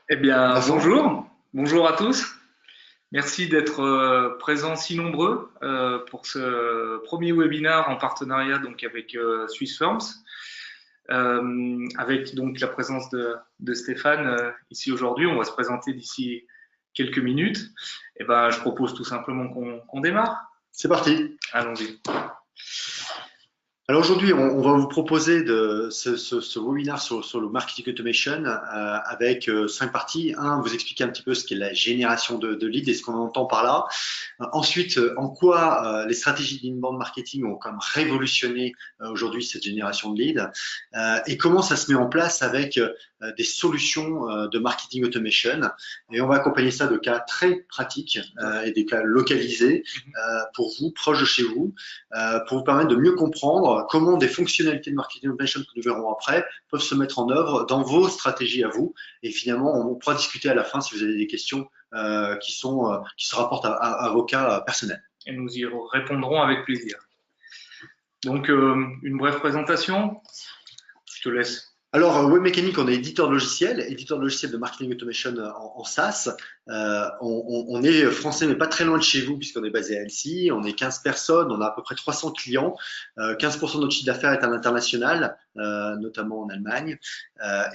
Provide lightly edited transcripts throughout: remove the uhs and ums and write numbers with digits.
Eh bien, bonjour à tous. Merci d'être présents si nombreux pour ce premier webinaire en partenariat donc avec Swiss Firms, avec donc la présence de Stéphane ici aujourd'hui. On va se présenter d'ici quelques minutes. Eh ben, je propose tout simplement qu'on démarre. C'est parti. Allons-y. Alors aujourd'hui, on va vous proposer ce webinaire sur le marketing automation avec 5 parties. Vous expliquer un petit peu ce qu'est la génération de leads et ce qu'on entend par là. Ensuite, en quoi les stratégies d'inbound marketing ont comme révolutionné aujourd'hui cette génération de leads et comment ça se met en place avec des solutions de marketing automation. Et on va accompagner ça de cas très pratiques et des cas localisés pour vous, proches de chez vous, pour vous permettre de mieux comprendre comment des fonctionnalités de marketing automation que nous verrons après peuvent se mettre en œuvre dans vos stratégies à vous. Et finalement, on pourra discuter à la fin si vous avez des questions qui se rapportent à vos cas personnels. Et nous y répondrons avec plaisir. Donc, une brève présentation. Je te laisse. Alors, Webmecanic, on est éditeur de logiciel de marketing automation en SaaS. On est français, mais pas très loin de chez vous, puisqu'on est basé à Annecy. On est 15 personnes, on a à peu près 300 clients. 15% de notre chiffre d'affaires est à l'international, notamment en Allemagne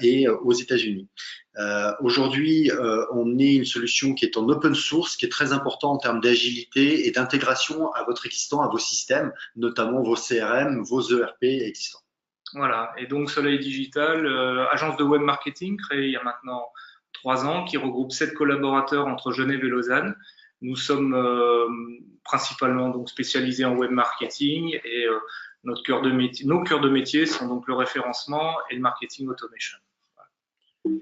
et aux États-Unis. Aujourd'hui, on est une solution qui est en open source, qui est très important en termes d'agilité et d'intégration à votre existant, à vos systèmes, notamment vos CRM, vos ERP existants. Voilà, et donc Soleil Digital, agence de web marketing créée il y a maintenant 3 ans, qui regroupe 7 collaborateurs entre Genève et Lausanne. Nous sommes principalement donc spécialisés en web marketing et nos cœurs de métier sont donc le référencement et le marketing automation. Voilà.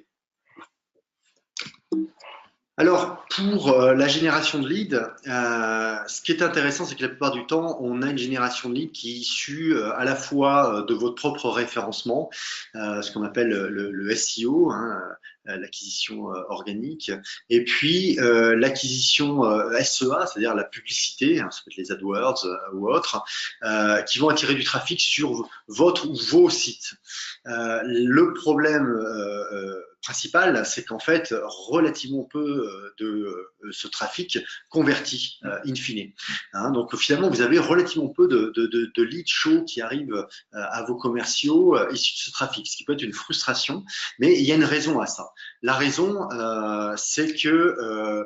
Alors, pour la génération de leads, ce qui est intéressant, c'est que la plupart du temps, on a une génération de leads qui est issue à la fois de votre propre référencement, ce qu'on appelle le SEO, l'acquisition organique, et puis l'acquisition SEA, c'est-à-dire la publicité, ça peut être les AdWords ou autres, qui vont attirer du trafic sur votre ou vos sites. Le problème principal, c'est qu'en fait, relativement peu de ce trafic convertit in fine. Donc finalement, vous avez relativement peu de leads chauds qui arrivent à vos commerciaux issus de ce trafic, ce qui peut être une frustration, mais il y a une raison à ça. La raison, c'est que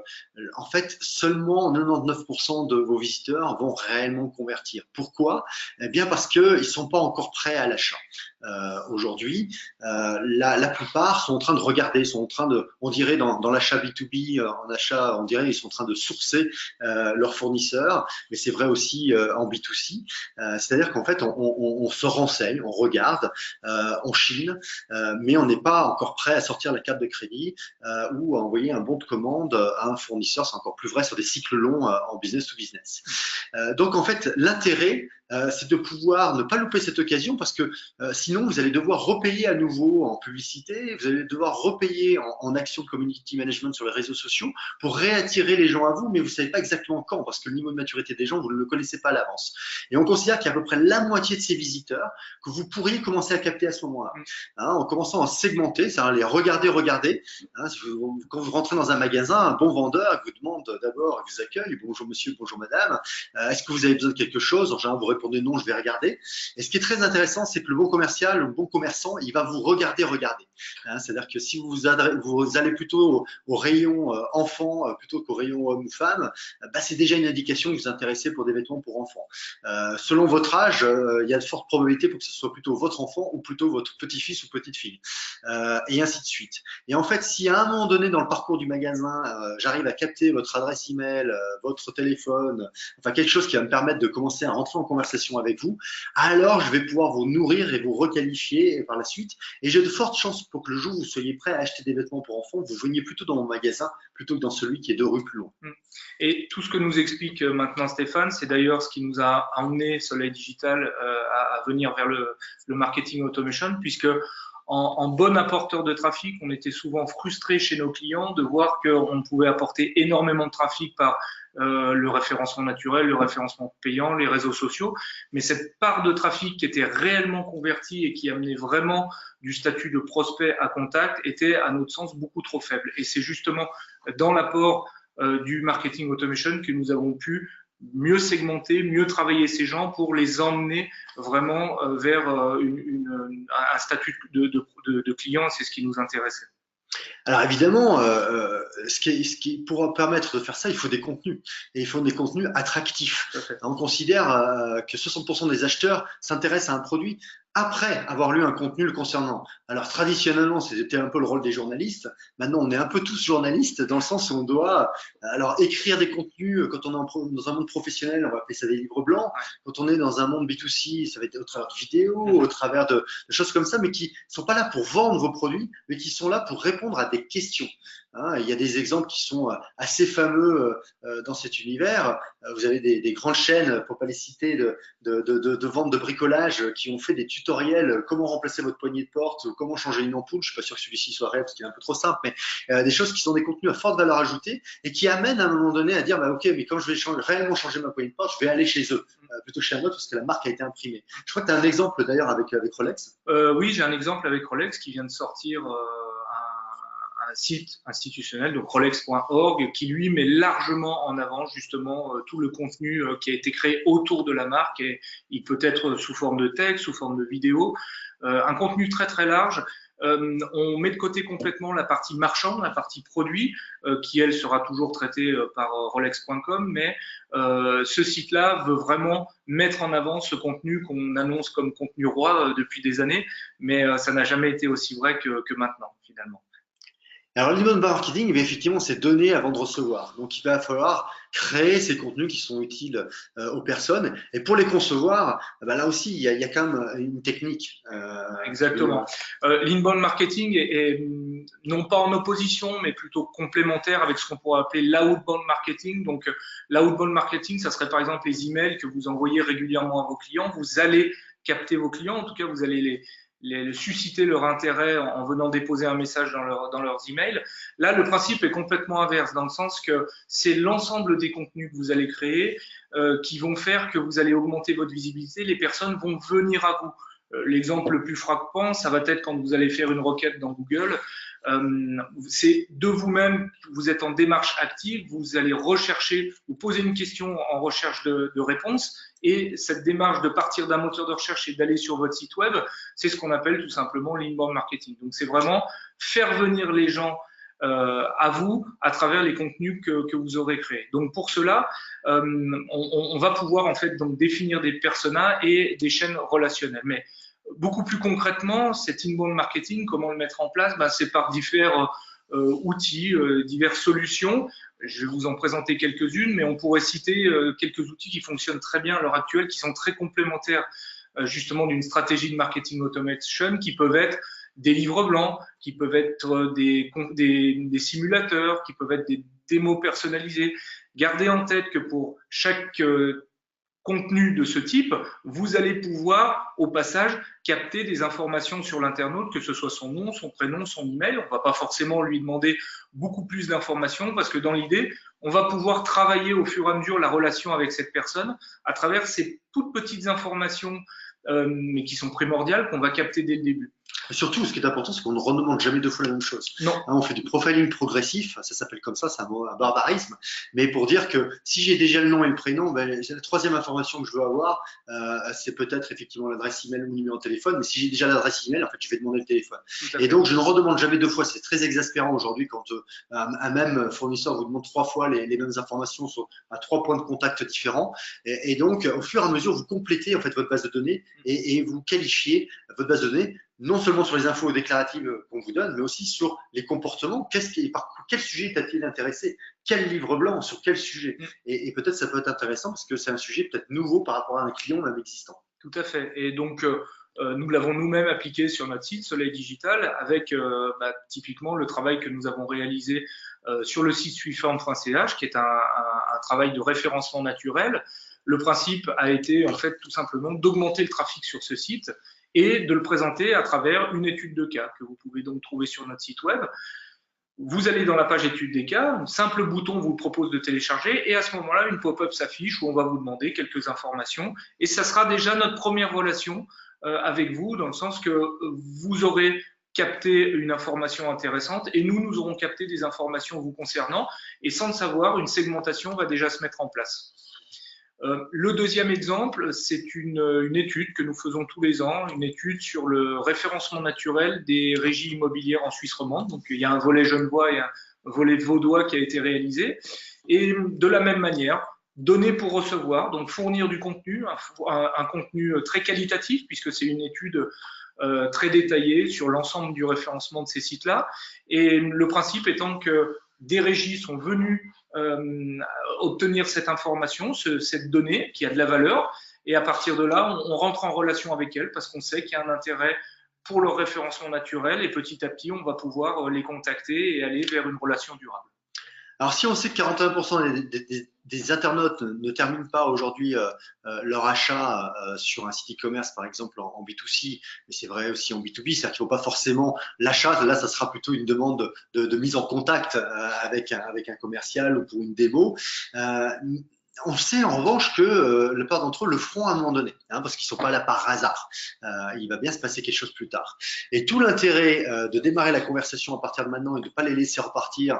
en fait, seulement 99% de vos visiteurs vont réellement convertir. Pourquoi? Eh bien parce qu'ils ne sont pas encore prêts à l'achat. Aujourd'hui, la plupart sont en train de regarder, sont en train de, on dirait dans l'achat B2B, en achat, on dirait ils sont en train de sourcer leurs fournisseurs, mais c'est vrai aussi en B2C. C'est-à-dire qu'en fait, on se renseigne, on regarde, on chine, mais on n'est pas encore prêt à sortir la carte de crédit ou à envoyer un bon de commande à un fournisseur. C'est encore plus vrai sur des cycles longs en business to business. Donc en fait, l'intérêt, c'est de pouvoir ne pas louper cette occasion parce que sinon vous allez devoir repayer à nouveau en publicité, vous allez devoir repayer en action de community management sur les réseaux sociaux pour réattirer les gens à vous, mais vous ne savez pas exactement quand parce que le niveau de maturité des gens, vous ne le connaissez pas à l'avance. Et on considère qu'il y a à peu près la moitié de ces visiteurs que vous pourriez commencer à capter à ce moment-là. En commençant à segmenter, c'est-à-dire les regarder. Quand vous rentrez dans un magasin, un bon vendeur vous demande d'abord, il vous accueille, bonjour monsieur, bonjour madame, est-ce que vous avez besoin de quelque chose? En général, vous répondez non, je vais regarder. Et ce qui est très intéressant, c'est que le bon commercial, le bon commerçant, il va vous regarder. C'est-à-dire que si vous allez plutôt au rayon enfants plutôt qu'au rayon hommes ou femmes, c'est déjà une indication que vous vous intéressez pour des vêtements pour enfants. Selon votre âge, il y a de fortes probabilités pour que ce soit plutôt votre enfant ou plutôt votre petit-fils ou petite-fille, et ainsi de suite. Et en fait, si à un moment donné dans le parcours du magasin, j'arrive à capter votre adresse email, votre téléphone, enfin quelque chose qui va me permettre de commencer à rentrer en conversation avec vous, alors je vais pouvoir vous nourrir et vous requalifier par la suite. Et j'ai de fortes chances pour que le jour où vous soyez prêt à acheter des vêtements pour enfants, vous veniez plutôt dans mon magasin plutôt que dans celui qui est 2 rues plus loin. Et tout ce que nous explique maintenant Stéphane, c'est d'ailleurs ce qui nous a amené Soleil Digital à venir vers le marketing automation, puisque en bon apporteur de trafic, on était souvent frustrés chez nos clients de voir qu'on pouvait apporter énormément de trafic par le référencement naturel, le référencement payant, les réseaux sociaux. Mais cette part de trafic qui était réellement convertie et qui amenait vraiment du statut de prospect à contact était, à notre sens, beaucoup trop faible. Et c'est justement dans l'apport du marketing automation que nous avons pu mieux segmenter, mieux travailler ces gens pour les emmener vraiment vers un statut de client. C'est ce qui nous intéressait. Alors évidemment, pour permettre de faire ça, il faut des contenus. Et il faut des contenus attractifs. On considère que 60% des acheteurs s'intéressent à un produit après avoir lu un contenu le concernant. Alors traditionnellement, c'était un peu le rôle des journalistes. Maintenant, on est un peu tous journalistes dans le sens où on doit alors écrire des contenus. Quand on est dans un monde professionnel, on va appeler ça des livres blancs. Quand on est dans un monde B2C, ça va être au travers de vidéos, au travers de choses comme ça, mais qui sont pas là pour vendre vos produits, mais qui sont là pour répondre à des questions. Il y a des exemples qui sont assez fameux dans cet univers. Vous avez des grandes chaînes, pour pas les citer, de vente de bricolage qui ont fait des tutoriels comment remplacer votre poignée de porte, comment changer une ampoule. Je suis pas sûr que celui-ci soit réel parce qu'il est un peu trop simple, mais des choses qui sont des contenus à forte valeur ajoutée et qui amènent à un moment donné à dire bah, ok, mais quand je vais réellement changer ma poignée de porte, je vais aller chez eux plutôt que chez un autre parce que la marque a été imprimée. Je crois que tu as un exemple d'ailleurs avec Rolex. Oui, j'ai un exemple avec Rolex qui vient de sortir un site institutionnel, donc rolex.org, qui lui met largement en avant justement tout le contenu qui a été créé autour de la marque, et il peut être sous forme de texte, sous forme de vidéo, un contenu très très large. On met de côté complètement la partie marchande, la partie produit, qui elle sera toujours traitée par rolex.com, mais ce site-là veut vraiment mettre en avant ce contenu qu'on annonce comme contenu roi depuis des années, mais ça n'a jamais été aussi vrai que maintenant finalement. Alors, l'inbound marketing, eh effectivement, c'est donner avant de recevoir. Donc, il va falloir créer ces contenus qui sont utiles aux personnes. Et pour les concevoir, là aussi, il y a quand même une technique. Exactement. L'inbound marketing est non pas en opposition, mais plutôt complémentaire avec ce qu'on pourrait appeler l'outbound marketing. Donc, l'outbound marketing, ça serait par exemple les emails que vous envoyez régulièrement à vos clients. Vous allez capter vos clients, en tout cas, vous allez susciter leur intérêt en venant déposer un message dans leurs emails. Là, le principe est complètement inverse, dans le sens que c'est l'ensemble des contenus que vous allez créer qui vont faire que vous allez augmenter votre visibilité. Les personnes vont venir à vous. L'exemple le plus frappant, ça va être quand vous allez faire une requête dans Google. C'est de vous-même, vous êtes en démarche active, vous allez rechercher, vous posez une question en recherche de réponse, et cette démarche de partir d'un moteur de recherche et d'aller sur votre site web, c'est ce qu'on appelle tout simplement l'inbound marketing. Donc c'est vraiment faire venir les gens à vous à travers les contenus que vous aurez créés. Donc pour cela, on va pouvoir en fait donc définir des personas et des chaînes relationnelles. Mais beaucoup plus concrètement, cet inbound marketing, comment le mettre en place? C'est par différents outils, diverses solutions. Je vais vous en présenter quelques-unes, mais on pourrait citer quelques outils qui fonctionnent très bien à l'heure actuelle, qui sont très complémentaires justement d'une stratégie de marketing automation, qui peuvent être des livres blancs, qui peuvent être des simulateurs, qui peuvent être des démos personnalisées. Gardez en tête que pour chaque contenu de ce type, vous allez pouvoir au passage capter des informations sur l'internaute, que ce soit son nom, son prénom, son email. On ne va pas forcément lui demander beaucoup plus d'informations parce que dans l'idée, on va pouvoir travailler au fur et à mesure la relation avec cette personne à travers ces toutes petites informations mais qui sont primordiales qu'on va capter dès le début. Et surtout, ce qui est important, c'est qu'on ne redemande jamais deux fois la même chose. Non. On fait du profiling progressif, ça s'appelle comme ça, c'est un barbarisme, mais pour dire que si j'ai déjà le nom et le prénom, la troisième information que je veux avoir, c'est peut-être effectivement l'adresse email ou le numéro de téléphone, mais si j'ai déjà l'adresse email, en fait, je vais demander le téléphone. Et donc, je ne redemande jamais deux fois. C'est très exaspérant aujourd'hui quand un même fournisseur vous demande trois fois les mêmes informations à 3 points de contact différents. Et donc, au fur et à mesure, vous complétez en fait votre base de données et vous qualifiez votre base de données non seulement sur les infos déclaratives qu'on vous donne, mais aussi sur les comportements. Par quel sujet t'a-t-il intéressé? Quel livre blanc? Sur quel sujet? Et peut-être ça peut être intéressant parce que c'est un sujet peut-être nouveau par rapport à un client même existant. Tout à fait. Et donc, nous l'avons nous-mêmes appliqué sur notre site Soleil Digital avec typiquement le travail que nous avons réalisé sur le site suiform.ch, qui est un travail de référencement naturel. Le principe a été en fait tout simplement d'augmenter le trafic sur ce site et de le présenter à travers une étude de cas que vous pouvez donc trouver sur notre site web. Vous allez dans la page études des cas, un simple bouton vous propose de télécharger et à ce moment-là, une pop-up s'affiche où on va vous demander quelques informations et ça sera déjà notre première relation avec vous dans le sens que vous aurez capté une information intéressante et nous aurons capté des informations vous concernant et sans le savoir, une segmentation va déjà se mettre en place. Le deuxième exemple, c'est une étude que nous faisons tous les ans, une étude sur le référencement naturel des régies immobilières en Suisse romande. Donc, il y a un volet genevois et un volet vaudois qui a été réalisé. Et de la même manière, donner pour recevoir, donc fournir du contenu, un contenu très qualitatif, puisque c'est une étude très détaillée sur l'ensemble du référencement de ces sites-là. Et le principe étant que des régies sont venues obtenir cette information, cette donnée qui a de la valeur, et à partir de là, on rentre en relation avec elles parce qu'on sait qu'il y a un intérêt pour leur référencement naturel et petit à petit, on va pouvoir les contacter et aller vers une relation durable. Alors, si on sait que 41% des internautes ne terminent pas aujourd'hui leur achat sur un site e-commerce, par exemple en B2C, mais c'est vrai aussi en B2B, c'est-à-dire qu'il ne faut pas forcément l'achat, là, ça sera plutôt une demande de mise en contact avec un commercial ou pour une démo. On sait en revanche que la plupart d'entre eux le feront à un moment donné, parce qu'ils ne sont pas là par hasard. Il va bien se passer quelque chose plus tard. Et tout l'intérêt de démarrer la conversation à partir de maintenant et de ne pas les laisser repartir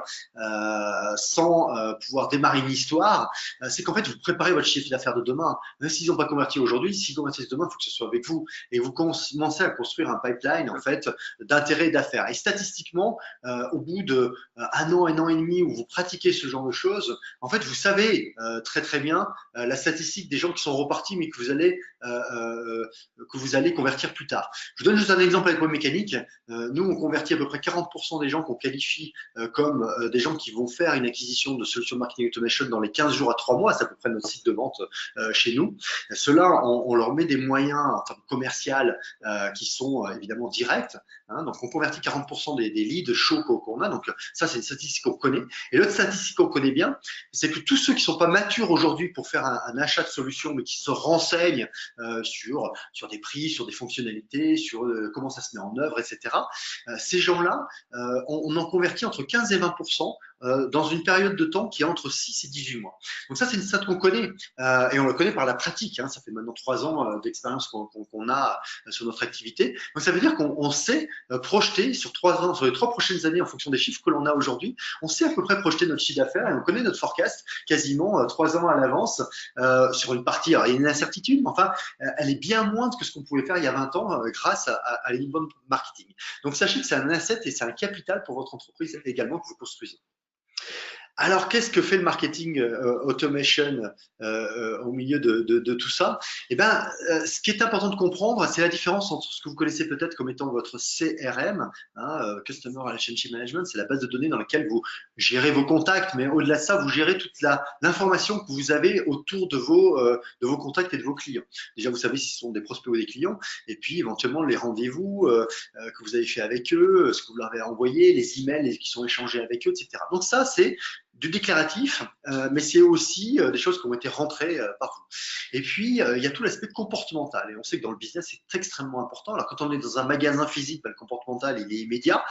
sans pouvoir démarrer une histoire, c'est qu'en fait, vous préparez votre chiffre d'affaires de demain. Même s'ils n'ont pas converti aujourd'hui, s'ils convertissent demain, il faut que ce soit avec vous. Et vous commencez à construire un pipeline en fait d'intérêt et d'affaires. Et statistiquement, au bout de un an et demi où vous pratiquez ce genre de choses, en fait, vous savez très bien la statistique des gens qui sont repartis mais que vous allez convertir plus tard. Je vous donne juste un exemple avec WebMécanique. Nous, on convertit à peu près 40% des gens qu'on qualifie comme des gens qui vont faire une acquisition de solutions de marketing automation dans les 15 jours à 3 mois. C'est à peu près notre site de vente chez nous. Ceux-là, on leur met des moyens en termes commercial qui sont évidemment directs. Donc, on convertit 40% des leads chauds qu'on a. Donc, ça, c'est une statistique qu'on connaît. Et l'autre statistique qu'on connaît bien, c'est que tous ceux qui ne sont pas matures aujourd'hui pour faire un achat de solution, mais qui se renseignent sur des prix, sur des fonctionnalités, sur comment ça se met en œuvre, etc. Ces gens-là, on en convertit entre 15 et 20% dans une période de temps qui est entre 6 et 18 mois. Donc ça, c'est une stat qu'on connaît et on le connaît par la pratique. Ça fait maintenant 3 ans d'expérience qu'on a sur notre activité. Donc ça veut dire qu'on sait projeter sur 3 ans, sur les 3 prochaines années en fonction des chiffres que l'on a aujourd'hui, on sait à peu près projeter notre chiffre d'affaires et on connaît notre forecast quasiment 3 ans à l'avance sur une partie. Alors, il y a une incertitude, mais enfin, elle est bien moindre que ce qu'on pouvait faire il y a 20 ans grâce à l'inbound marketing. Donc sachez que c'est un asset et c'est un capital pour votre entreprise également que vous construisez. Alors, qu'est-ce que fait le marketing automation au milieu de tout ça? Eh ben, ce qui est important de comprendre, c'est la différence entre ce que vous connaissez peut-être comme étant votre CRM, Customer Relationship Management, c'est la base de données dans laquelle vous gérez vos contacts, mais au-delà de ça, vous gérez toute l'information que vous avez autour de vos contacts et de vos clients. Déjà, vous savez si ce sont des prospects ou des clients, et puis éventuellement les rendez-vous que vous avez fait avec eux, ce que vous leur avez envoyé, les emails qui sont échangés avec eux, etc. Donc ça, c'est du déclaratif, mais c'est aussi des choses qui ont été rentrées par vous. Et puis, il y a tout l'aspect comportemental. Et on sait que dans le business, c'est extrêmement important. Alors, quand on est dans un magasin physique, le comportemental, il est immédiat.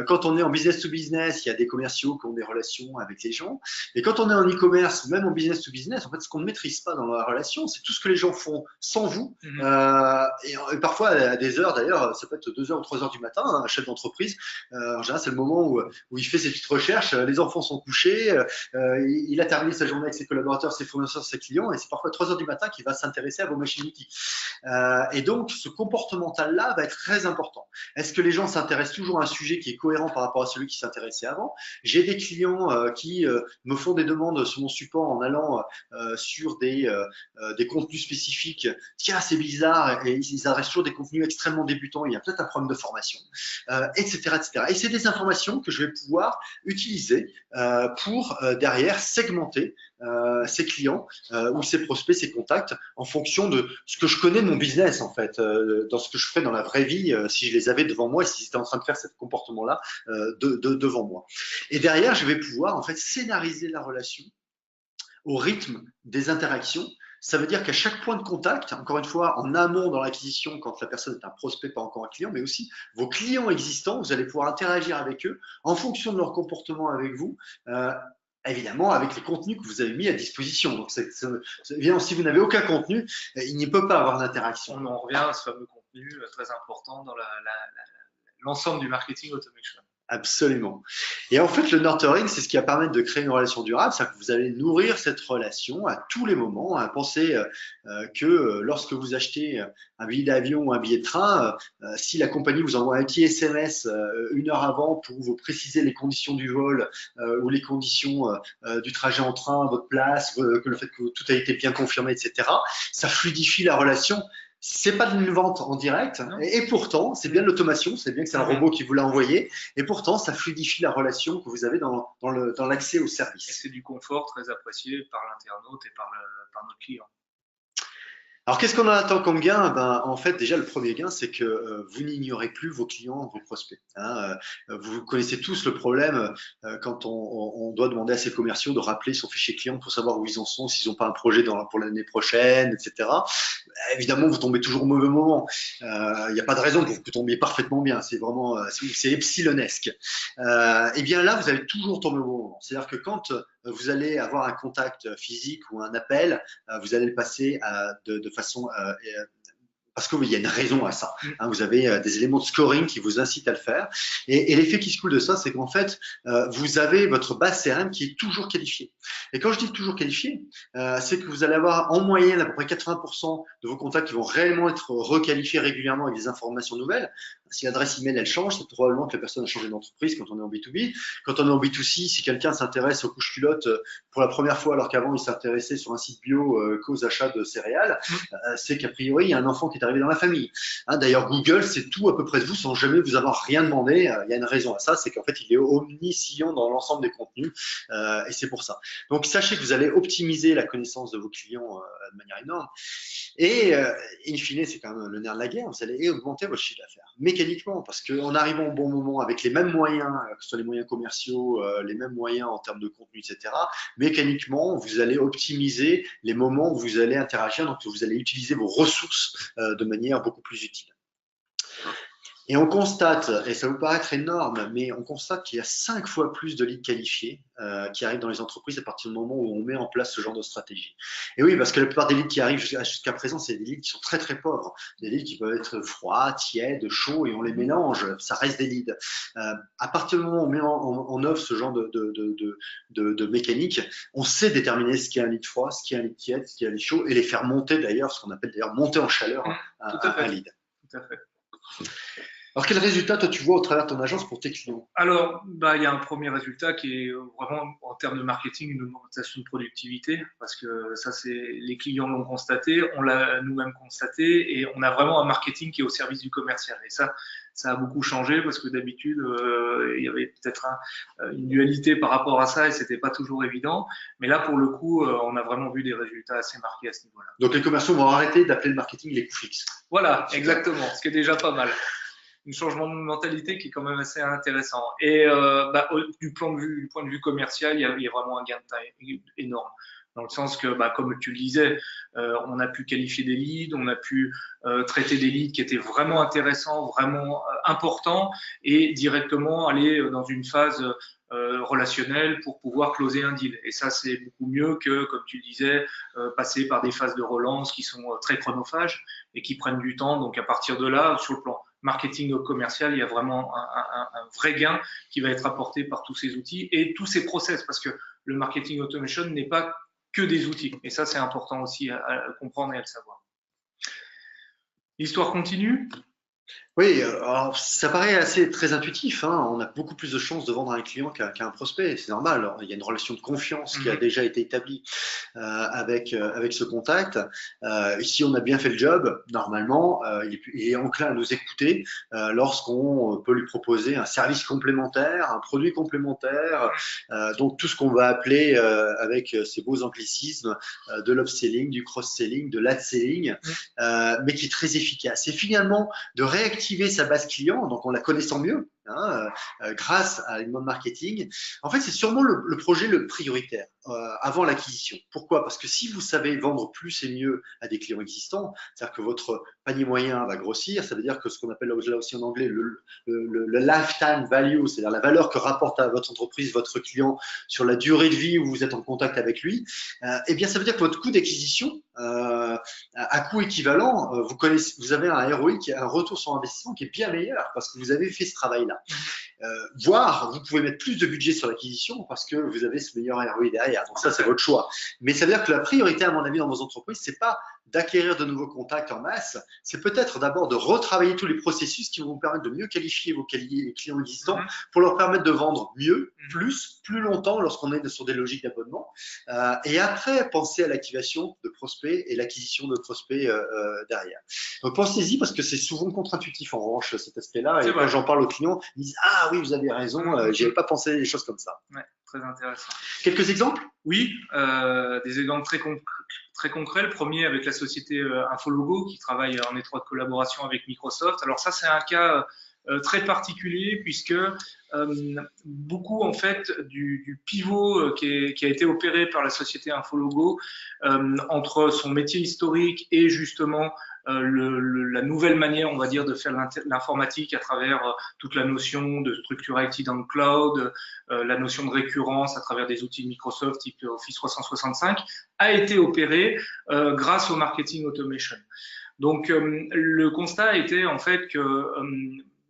Quand on est en business to business, il y a des commerciaux qui ont des relations avec les gens. Et quand on est en e-commerce, même en business to business, en fait, ce qu'on ne maîtrise pas dans la relation, c'est tout ce que les gens font sans vous. Et parfois, à des heures, d'ailleurs, ça peut être 2 heures ou 3 heures du matin, un chef d'entreprise, en général, c'est le moment où il fait ses petites recherches, les enfants sont couchés, il a terminé sa journée avec ses collaborateurs, ses fournisseurs, ses clients, et c'est parfois 3 heures du matin qu'il va s'intéresser à vos machines-outils. Et donc, ce comportemental-là va être très important. Est-ce que les gens s'intéressent toujours à un sujet qui est cohérent par rapport à celui qui s'intéressait avant? J'ai des clients qui me font des demandes sur mon support en allant sur des contenus spécifiques. Tiens, c'est bizarre, et ils adressent toujours des contenus extrêmement débutants, il y a peut-être un problème de formation, etc., etc. Et c'est des informations que je vais pouvoir utiliser pour derrière segmenter ses clients ou ses prospects, ses contacts en fonction de ce que je connais de mon business en fait, dans ce que je ferais dans la vraie vie si je les avais devant moi et si c'était en train de faire ce comportement-là devant moi. Et derrière, je vais pouvoir en fait scénariser la relation au rythme des interactions Ça veut dire qu'à chaque point de contact, encore une fois, en amont dans l'acquisition, quand la personne est un prospect, pas encore un client, mais aussi vos clients existants, vous allez pouvoir interagir avec eux en fonction de leur comportement avec vous. Évidemment, avec les contenus que vous avez mis à disposition. Donc, évidemment, si vous n'avez aucun contenu, il n'y peut pas avoir d'interaction. On en revient à ce fameux contenu très important dans l'ensemble du marketing automation. Absolument. Et en fait, le nurturing, c'est ce qui va permettre de créer une relation durable, c'est-à-dire que vous allez nourrir cette relation à tous les moments. Pensez que lorsque vous achetez un billet d'avion ou un billet de train, si la compagnie vous envoie un petit SMS 1 heure avant pour vous préciser les conditions du vol ou les conditions du trajet en train, votre place, que le fait que tout a été bien confirmé, etc., ça fluidifie la relation. C'est pas une vente en direct, et pourtant, c'est bien de l'automation, c'est bien que c'est un robot qui vous l'a envoyé, et pourtant, ça fluidifie la relation que vous avez dans l'accès au service. Et c'est du confort très apprécié par l'internaute et par notre client. Alors, qu'est-ce qu'on en attend comme gain? En fait, déjà, le premier gain, c'est que vous n'ignorez plus vos clients, vos prospects. Vous connaissez tous le problème quand on doit demander à ses commerciaux de rappeler son fichier client pour savoir où ils en sont, s'ils n'ont pas un projet pour l'année prochaine, etc. Évidemment, vous tombez toujours au mauvais moment. Il n'y a pas de raison que vous tombiez parfaitement bien. C'est vraiment, c'est epsilonesque. Et bien là, vous allez toujours tomber au mauvais moment. C'est-à-dire que quand vous allez avoir un contact physique ou un appel, vous allez le passer de façon parce qu'il y a une raison à ça. Vous avez des éléments de scoring qui vous incitent à le faire. Et l'effet qui se coule de ça, c'est qu'en fait, vous avez votre base CRM qui est toujours qualifiée. Et quand je dis toujours qualifiée, c'est que vous allez avoir en moyenne à peu près 80% de vos contacts qui vont réellement être requalifiés régulièrement avec des informations nouvelles. Si l'adresse email elle change, c'est probablement que la personne a changé d'entreprise quand on est en B2B. Quand on est en B2C, si quelqu'un s'intéresse aux couches culottes pour la première fois alors qu'avant il s'intéressait sur un site bio qu'aux achats de céréales, c'est qu'a priori il y a un enfant qui est arrivé dans la famille. D'ailleurs, Google sait tout à peu près de vous sans jamais vous avoir rien demandé. Il y a une raison à ça, c'est qu'en fait il est omniscient dans l'ensemble des contenus et c'est pour ça. Donc sachez que vous allez optimiser la connaissance de vos clients de manière énorme. Et in fine, c'est quand même le nerf de la guerre, vous allez augmenter votre chiffre d'affaires mécaniquement, parce qu'en arrivant au bon moment avec les mêmes moyens, que ce soit les moyens commerciaux, les mêmes moyens en termes de contenu, etc., mécaniquement, vous allez optimiser les moments où vous allez interagir, donc vous allez utiliser vos ressources de manière beaucoup plus utile. Et on constate, et ça vous paraître énorme, mais on constate qu'il y a 5 fois plus de leads qualifiés qui arrivent dans les entreprises à partir du moment où on met en place ce genre de stratégie. Et oui, parce que la plupart des leads qui arrivent jusqu'à présent, c'est des leads qui sont très très pauvres, des leads qui peuvent être froids, tièdes, chauds, et on les mélange, ça reste des leads. À partir du moment où on met en œuvre ce genre de mécanique, on sait déterminer ce qui est un lead froid, ce qui est un lead tiède, ce qui est un lead chaud, et les faire monter d'ailleurs, ce qu'on appelle d'ailleurs monter en chaleur un lead. Tout à fait. Alors, quel résultat, toi, tu vois au travers de ton agence pour tes clients? Alors, il y a un premier résultat qui est vraiment, en termes de marketing, une augmentation de productivité, parce que ça, les clients l'ont constaté, on l'a nous-mêmes constaté, et on a vraiment un marketing qui est au service du commercial. Et ça a beaucoup changé, parce que d'habitude, il y avait peut-être une dualité par rapport à ça, et c'était pas toujours évident. Mais là, pour le coup, on a vraiment vu des résultats assez marqués à ce niveau-là. Donc, les commerciaux vont arrêter d'appeler le marketing les coûts fixes. Voilà, exactement, ce qui est déjà pas mal. Un changement de mentalité qui est quand même assez intéressant. Et du point de vue commercial, il y a vraiment un gain de taille énorme. Dans le sens que, comme tu le disais, on a pu qualifier des leads, on a pu traiter des leads qui étaient vraiment intéressants, vraiment importants, et directement aller dans une phase relationnelle pour pouvoir closer un deal. Et ça, c'est beaucoup mieux que, comme tu le disais, passer par des phases de relance qui sont très chronophages et qui prennent du temps. Donc, à partir de là, sur le plan marketing commercial, il y a vraiment un vrai gain qui va être apporté par tous ces outils et tous ces process, parce que le marketing automation n'est pas que des outils. Et ça, c'est important aussi à comprendre et à le savoir. L'histoire continue. Oui, alors ça paraît très intuitif. On a beaucoup plus de chances de vendre à un client qu'à un prospect. C'est normal. Alors, il y a une relation de confiance qui a déjà été établie avec ce contact. Si on a bien fait le job, normalement, il est enclin à nous écouter lorsqu'on peut lui proposer un service complémentaire, un produit complémentaire. Donc tout ce qu'on va appeler avec ces beaux anglicismes de l'upselling, du cross-selling, de l'ad-selling, mais qui est très efficace. Et finalement, de réactiver sa base client, donc en la connaissant mieux, hein, grâce à l'inbound marketing, en fait, c'est sûrement le projet le prioritaire avant l'acquisition. Pourquoi? Parce que si vous savez vendre plus et mieux à des clients existants, c'est-à-dire que votre panier moyen va grossir, ça veut dire que ce qu'on appelle là aussi en anglais le lifetime value, c'est-à-dire la valeur que rapporte à votre entreprise, votre client sur la durée de vie où vous êtes en contact avec lui, eh bien, ça veut dire que votre coût d'acquisition, à coût équivalent, vous avez un ROI, un retour sur investissement qui est bien meilleur parce que vous avez fait ce travail-là. Voire, vous pouvez mettre plus de budget sur l'acquisition parce que vous avez ce meilleur ROI derrière. Donc ça, c'est votre choix. Mais ça veut dire que la priorité, à mon avis, dans vos entreprises, c'est pas d'acquérir de nouveaux contacts en masse, c'est peut-être d'abord de retravailler tous les processus qui vont vous permettre de mieux qualifier vos clients existants pour leur permettre de vendre mieux, plus longtemps lorsqu'on est sur des logiques d'abonnement. Et après, penser à l'activation de prospects et l'acquisition de prospects derrière. Donc pensez-y parce que c'est souvent contre-intuitif en revanche cet aspect-là. Et quand j'en parle aux clients, ils disent ah oui, vous avez raison, j'y avais pas pensé des choses comme ça. Ouais, très intéressant. Quelques exemples? Oui, des exemples très concrets. Le premier avec la société Infologo qui travaille en étroite collaboration avec Microsoft. Alors ça, c'est un cas très particulier puisque beaucoup en fait du pivot qui a été opéré par la société Infologo entre son métier historique et justement la nouvelle manière, on va dire, de faire l'informatique à travers toute la notion de structure IT dans le cloud, la notion de récurrence à travers des outils de Microsoft type Office 365, a été opérée grâce au marketing automation. Donc, le constat était en fait que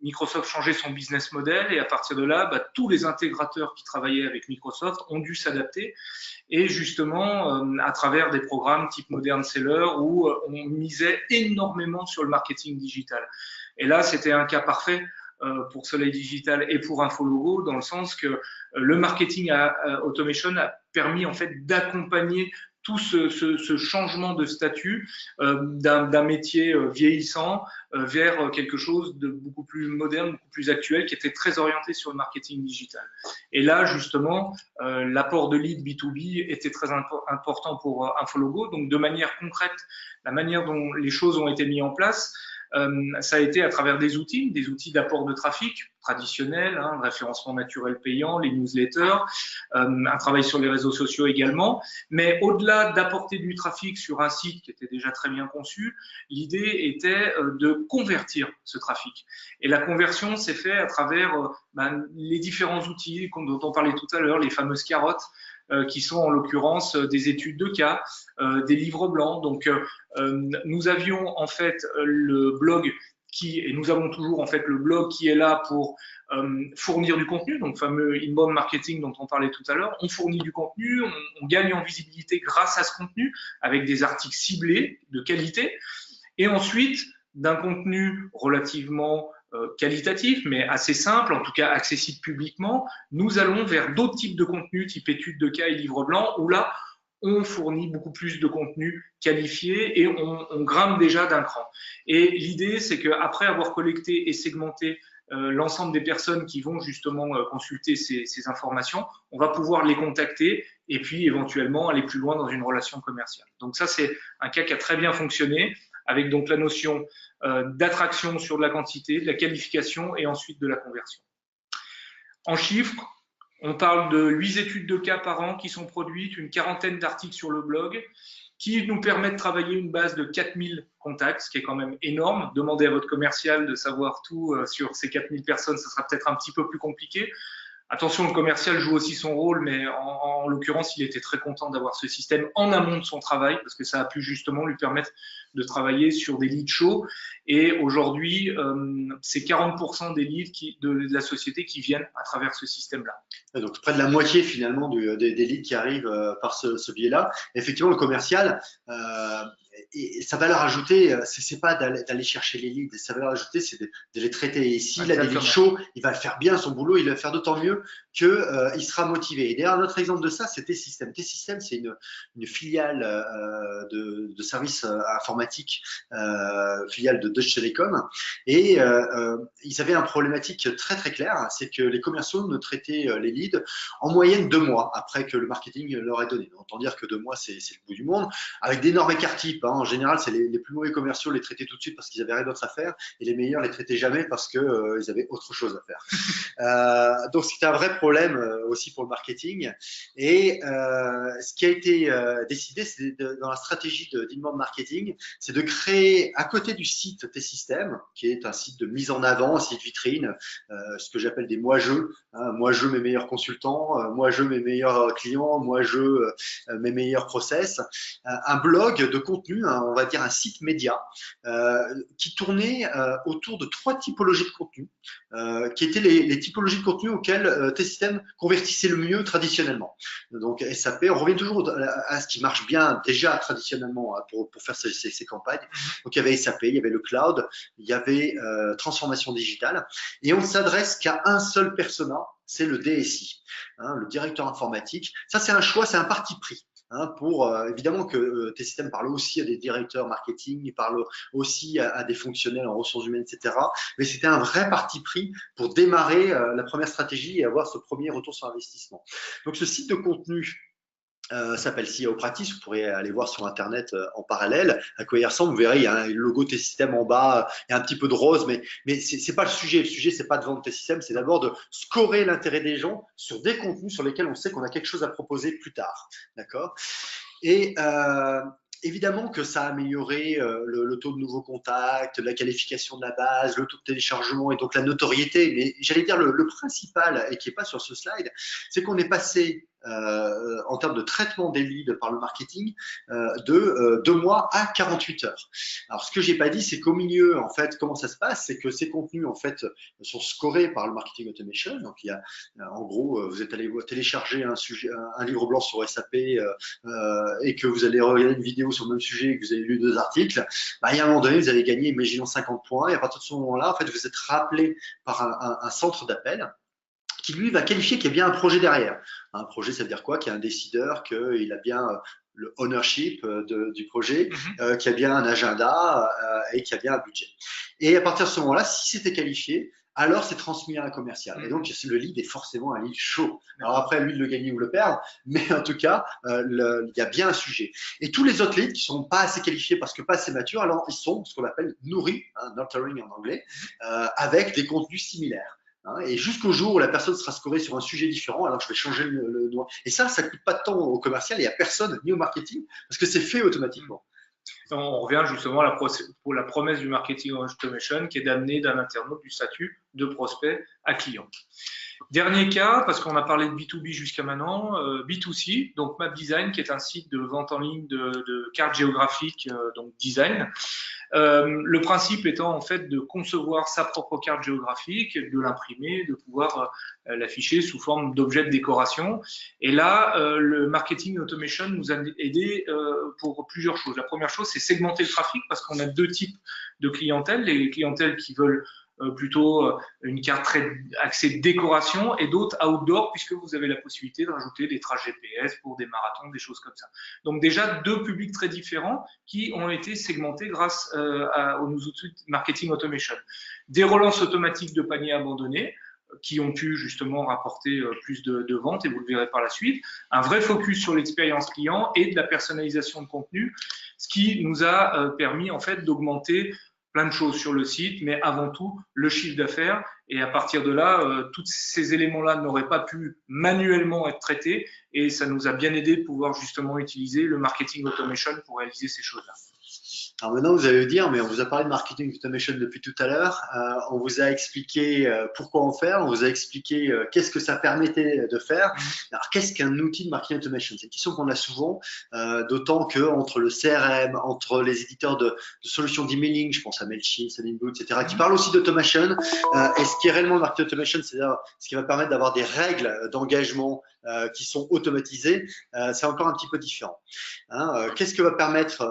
Microsoft changeait son business model et à partir de là, tous les intégrateurs qui travaillaient avec Microsoft ont dû s'adapter et justement à travers des programmes type Modern Seller où on misait énormément sur le marketing digital. Et là, c'était un cas parfait pour Soleil Digital et pour Infologo dans le sens que le marketing automation a permis en fait d'accompagner tout ce changement de statut d'un métier vieillissant vers quelque chose de beaucoup plus moderne, beaucoup plus actuel, qui était très orienté sur le marketing digital. Et là, justement, l'apport de lead B2B était très important pour Infologo. Donc, de manière concrète, la manière dont les choses ont été mises en place, ça a été à travers des outils d'apport de trafic traditionnels, le référencement naturel payant, les newsletters, un travail sur les réseaux sociaux également. Mais au-delà d'apporter du trafic sur un site qui était déjà très bien conçu, l'idée était de convertir ce trafic. Et la conversion s'est faite à travers les différents outils dont on parlait tout à l'heure, les fameuses carottes, qui sont en l'occurrence des études de cas, des livres blancs. Donc, nous avions en fait le blog et nous avons toujours en fait le blog qui est là pour fournir du contenu, donc fameux inbound marketing dont on parlait tout à l'heure. On fournit du contenu, on gagne en visibilité grâce à ce contenu avec des articles ciblés de qualité, et ensuite d'un contenu relativement qualitatif, mais assez simple, en tout cas accessible publiquement, nous allons vers d'autres types de contenus, type études de cas et livres blancs, où là, on fournit beaucoup plus de contenu qualifié et on grimpe déjà d'un cran. Et l'idée, c'est qu'après avoir collecté et segmenté l'ensemble des personnes qui vont justement consulter ces informations, on va pouvoir les contacter et puis éventuellement aller plus loin dans une relation commerciale. Donc ça, c'est un cas qui a très bien fonctionné avec donc la notion d'attraction sur de la quantité, de la qualification et ensuite de la conversion. En chiffres, on parle de 8 études de cas par an qui sont produites, une quarantaine d'articles sur le blog qui nous permettent de travailler une base de 4000 contacts, ce qui est quand même énorme. Demandez à votre commercial de savoir tout sur ces 4000 personnes, ce sera peut-être un petit peu plus compliqué. Attention, le commercial joue aussi son rôle, mais en l'occurrence, il était très content d'avoir ce système en amont de son travail parce que ça a pu justement lui permettre de travailler sur des leads chauds. Et aujourd'hui, c'est 40% des leads de la société qui viennent à travers ce système-là. Donc, près de la moitié finalement des leads qui arrivent par ce biais-là. Effectivement, le commercial, et sa valeur ajoutée, c'est pas d'aller chercher les leads. Sa valeur ajoutée, c'est de les traiter. Et s'il a des leads chauds, il va faire bien son boulot, il va le faire d'autant mieux qu'il sera motivé. Et d'ailleurs, un autre exemple de ça, c'est T-System. T-System, c'est une filiale de services informatiques, filiale de Deutsche Telekom. Et ils avaient une problématique très très claire, c'est que les commerciaux ne traitaient les leads en moyenne 2 mois après que le marketing leur ait donné. Autant dire que 2 mois, c'est le bout du monde, avec d'énormes écarts types. En général, c'est les plus mauvais commerciaux les traitaient tout de suite parce qu'ils avaient rien d'autre à faire, et les meilleurs les traitaient jamais parce que ils avaient autre chose à faire. Donc c'était un vrai problème aussi pour le marketing. Et ce qui a été décidé, c'est dans la stratégie d'inbound marketing, c'est de créer à côté du site T-System, qui est un site de mise en avant, un site vitrine, ce que j'appelle des moi-je. Moi, je mes meilleurs consultants, moi, je mes meilleurs clients, moi, je mes meilleurs process. Un blog de contenu, on va dire un site média, qui tournait autour de 3 typologies de contenu, qui étaient les typologies de contenu auxquelles T-System convertissait le mieux traditionnellement. Donc SAP, on revient toujours à ce qui marche bien déjà traditionnellement pour faire ces campagnes. Donc il y avait SAP, il y avait le cloud, il y avait transformation digitale, et on ne s'adresse qu'à un seul persona, c'est le DSI, le directeur informatique. Ça, c'est un choix, c'est un parti pris. Pour évidemment que T-System parle aussi à des directeurs marketing, il parle aussi à des fonctionnels en ressources humaines, etc. Mais c'était un vrai parti pris pour démarrer la première stratégie et avoir ce premier retour sur investissement. Donc ce site de contenu s'appelle CEO Practice, vous pourrez aller voir sur internet en parallèle à quoi il ressemble, vous verrez il y a le logo T-System en bas, il y a un petit peu de rose, mais c'est pas le sujet c'est pas de vendre T-System, c'est d'abord de scorer l'intérêt des gens sur des contenus sur lesquels on sait qu'on a quelque chose à proposer plus tard, d'accord. Et évidemment que ça a amélioré le taux de nouveaux contacts, la qualification de la base, le taux de téléchargement et donc la notoriété. Mais j'allais dire le principal, et qui n'est pas sur ce slide, c'est qu'on est passé en termes de traitement des leads par le marketing de 2 mois à 48 heures. Alors ce que j'ai pas dit, c'est qu'au milieu, en fait, comment ça se passe, c'est que ces contenus en fait sont scorés par le marketing automation. Donc il y a, en gros, vous êtes allé télécharger un livre blanc sur SAP et que vous allez regarder une vidéo sur le même sujet et que vous avez lu 2 articles, bah, il y a un moment donné, vous allez gagner, imaginons 50 points, et à partir de ce moment-là, en fait, vous êtes rappelé par un centre d'appel qui lui va qualifier qu'il y a bien un projet derrière. Un projet, ça veut dire quoi? Qu'il y a un décideur, qu'il a bien le ownership du projet, qu'il y a bien un agenda et qu'il y a bien un budget. Et à partir de ce moment-là, si c'était qualifié, alors c'est transmis à un commercial. Et donc, le lead est forcément un lead chaud. Alors après, lui de le gagner ou le perdre, mais en tout cas, il y a bien un sujet. Et tous les autres leads qui sont pas assez qualifiés parce que pas assez matures, alors ils sont ce qu'on appelle nourris, nurturing en anglais, avec des contenus similaires. Et jusqu'au jour où la personne sera scorée sur un sujet différent, alors je vais changer le doigt. Et ça coûte pas de temps au commercial et à personne, ni au marketing, parce que c'est fait automatiquement. On revient justement à la promesse du marketing automation qui est d'amener d'un internaute du statut de prospect à client. Dernier cas, parce qu'on a parlé de B2B jusqu'à maintenant, B2C, donc Map Design, qui est un site de vente en ligne de cartes géographiques, donc design. Le principe étant en fait de concevoir sa propre carte géographique, de l'imprimer, de pouvoir l'afficher sous forme d'objet de décoration. Et là, le marketing automation nous a aidé pour plusieurs choses. La première chose, c'est segmenter le trafic parce qu'on a 2 types de clientèle. Les clientèles qui veulent plutôt une carte très axée décoration et d'autres outdoor puisque vous avez la possibilité de rajouter des traces GPS pour des marathons, des choses comme ça. Donc déjà 2 publics très différents qui ont été segmentés grâce aux outils de marketing automation. Des relances automatiques de paniers abandonnés qui ont pu justement rapporter plus de ventes et vous le verrez par la suite. Un vrai focus sur l'expérience client et de la personnalisation de contenu, ce qui nous a permis en fait d'augmenter plein de choses sur le site, mais avant tout le chiffre d'affaires. Et à partir de là, tous ces éléments-là n'auraient pas pu manuellement être traités et ça nous a bien aidé de pouvoir justement utiliser le marketing automation pour réaliser ces choses-là. Alors maintenant, vous allez me dire, mais on vous a parlé de marketing automation depuis tout à l'heure. On vous a expliqué pourquoi en faire. On vous a expliqué qu'est-ce que ça permettait de faire. Alors, qu'est-ce qu'un outil de marketing automation? C'est une question qu'on a souvent, d'autant que entre le CRM, entre les éditeurs de solutions d'emailing, je pense à Mailchimp, Sendinblue, etc., qui parlent aussi d'automation. Et ce qui est réellement le marketing automation, c'est-à-dire ce qui va permettre d'avoir des règles d'engagement qui sont automatisées, c'est encore un petit peu différent. Qu'est-ce que va permettre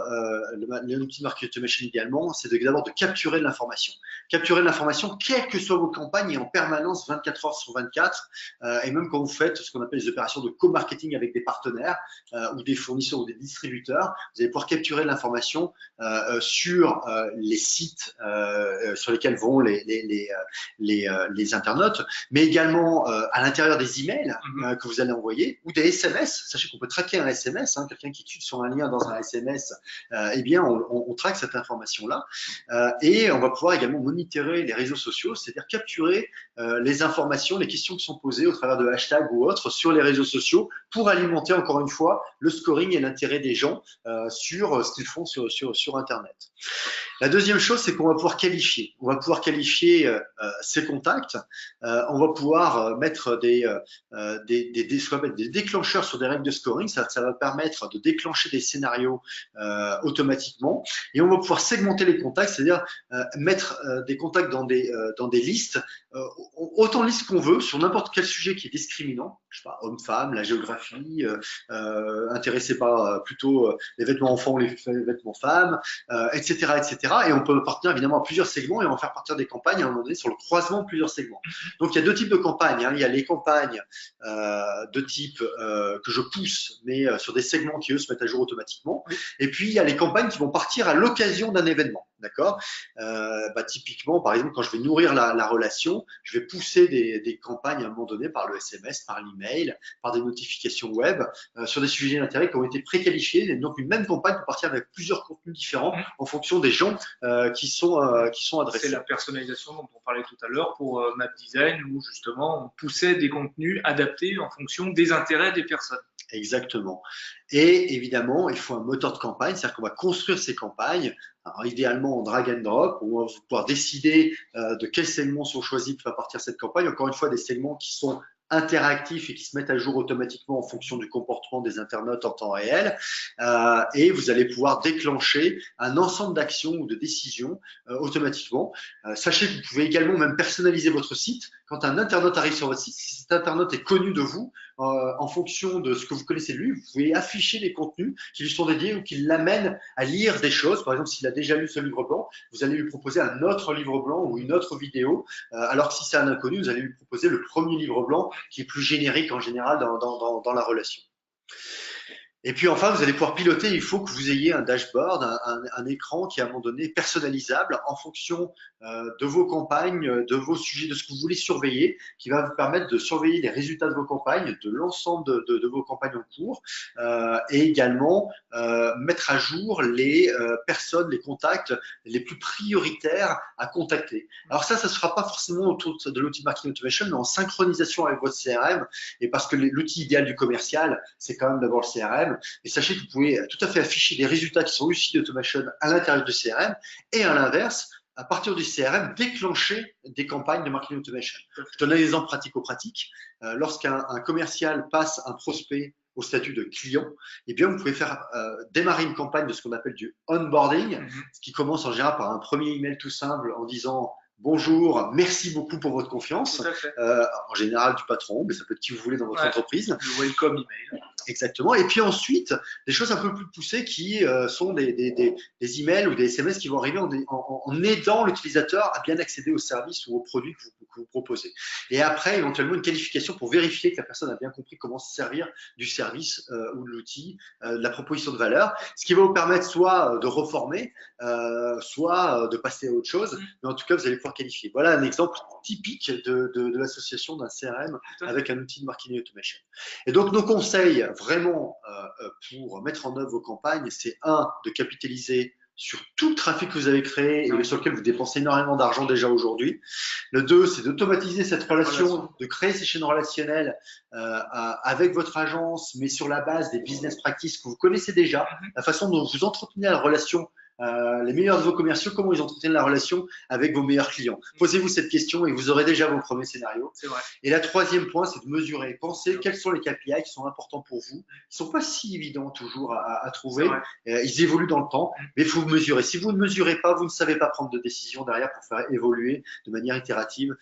l'outil de marketing automation idéalement? C'est d'abord de capturer de l'information. Capturer de l'information, quelles que soient vos campagnes, et en permanence 24 heures sur 24, et même quand vous faites ce qu'on appelle les opérations de co-marketing avec des partenaires ou des fournisseurs ou des distributeurs, vous allez pouvoir capturer de l'information sur les sites sur lesquels vont les internautes, mais également à l'intérieur des emails que vous allez allez envoyer, ou des SMS. Sachez qu'on peut traquer un SMS, hein, quelqu'un qui clique sur un lien dans un SMS, eh bien, on traque cette information-là. Et on va pouvoir également monitorer les réseaux sociaux, c'est-à-dire capturer les informations, les questions qui sont posées au travers de hashtags ou autres sur les réseaux sociaux pour alimenter encore une fois le scoring et l'intérêt des gens sur ce qu'ils font sur Internet. La deuxième chose, c'est qu'on va pouvoir qualifier. On va pouvoir qualifier ces contacts. On va pouvoir mettre ce qu'on appelle des déclencheurs sur des règles de scoring. Ça va permettre de déclencher des scénarios automatiquement. Et on va pouvoir segmenter les contacts, c'est-à-dire mettre des contacts dans des listes, autant de listes qu'on veut, sur n'importe quel sujet qui est discriminant. Je sais pas, homme-femme, la géographie, intéressé par plutôt les vêtements enfants ou les vêtements femmes, etc., etc. Et on peut partir évidemment à plusieurs segments et on va faire partir des campagnes à un moment donné sur le croisement de plusieurs segments. Donc il y a deux types de campagnes, hein. Il y a les campagnes de type que je pousse, mais sur des segments qui eux se mettent à jour automatiquement. Et puis il y a les campagnes qui vont partir à l'occasion d'un événement. D'accord. Typiquement, par exemple, quand je vais nourrir la relation, je vais pousser des campagnes à un moment donné par le SMS, par l'email, par des notifications web, sur des sujets d'intérêt qui ont été préqualifiés. Et donc, une même campagne peut partir avec plusieurs contenus différents en fonction des gens qui sont adressés. C'est la personnalisation dont on parlait tout à l'heure pour Map Design, où justement on poussait des contenus adaptés en fonction des intérêts des personnes. Exactement. Et évidemment, il faut un moteur de campagne, c'est-à-dire qu'on va construire ces campagnes, alors idéalement en drag and drop, où on va pouvoir décider de quels segments sont choisis pour faire partir cette campagne. Encore une fois, des segments qui sont interactifs et qui se mettent à jour automatiquement en fonction du comportement des internautes en temps réel. Et vous allez pouvoir déclencher un ensemble d'actions ou de décisions automatiquement. Sachez que vous pouvez également même personnaliser votre site. Quand un internaute arrive sur votre site, si cet internaute est connu de vous, en fonction de ce que vous connaissez de lui, vous pouvez afficher les contenus qui lui sont dédiés ou qui l'amènent à lire des choses. Par exemple, s'il a déjà lu ce livre blanc, vous allez lui proposer un autre livre blanc ou une autre vidéo. Alors que si c'est un inconnu, vous allez lui proposer le premier livre blanc qui est plus générique en général dans la relation. Et puis enfin, vous allez pouvoir piloter, il faut que vous ayez un dashboard, un écran qui est à un moment donné personnalisable en fonction de vos campagnes, de vos sujets, de ce que vous voulez surveiller, qui va vous permettre de surveiller les résultats de vos campagnes, de l'ensemble de vos campagnes en cours, et également mettre à jour les personnes, les contacts les plus prioritaires à contacter. Alors ça ne sera pas forcément autour de l'outil Marketing Automation, mais en synchronisation avec votre CRM, et parce que l'outil idéal du commercial, c'est quand même d'abord le CRM. Et sachez que vous pouvez tout à fait afficher des résultats qui sont issus d'Automation à l'intérieur du CRM et à l'inverse, à partir du CRM, déclencher des campagnes de marketing automation. Je donne un exemple pratico-pratique. Lorsqu'un commercial passe un prospect au statut de client, eh bien, vous pouvez faire démarrer une campagne de ce qu'on appelle du onboarding, ce qui commence en général par un premier email tout simple en disant bonjour, merci beaucoup pour votre confiance. En général du patron, mais ça peut être qui vous voulez dans votre entreprise. Le welcome email. Exactement. Et puis ensuite, des choses un peu plus poussées qui sont des emails ou des SMS qui vont arriver en aidant l'utilisateur à bien accéder aux services ou aux produits que vous proposez. Et après, éventuellement, une qualification pour vérifier que la personne a bien compris comment se servir du service ou de l'outil, de la proposition de valeur, ce qui va vous permettre soit de reformer, soit de passer à autre chose. Mais en tout cas, vous allez pouvoir qualifier. Voilà un exemple typique de l'association d'un CRM avec un outil de marketing automation. Et donc, nos conseils vraiment pour mettre en œuvre vos campagnes, c'est de capitaliser sur tout le trafic que vous avez créé et sur lequel vous dépensez énormément d'argent déjà aujourd'hui. Le 2, c'est d'automatiser cette relation, de créer ces chaînes relationnelles avec votre agence, mais sur la base des business practices que vous connaissez déjà, la façon dont vous entretenez la relation. Les meilleurs de vos commerciaux, comment ils entretiennent la relation avec vos meilleurs clients. Posez-vous cette question et vous aurez déjà vos premiers scénarios. C'est vrai. Et la troisième point, c'est de mesurer. Pensez quels sont les KPI qui sont importants pour vous. Ils ne sont pas si évidents toujours à trouver. Ils évoluent dans le temps, mais il faut mesurer. Si vous ne mesurez pas, vous ne savez pas prendre de décision derrière pour faire évoluer de manière itérative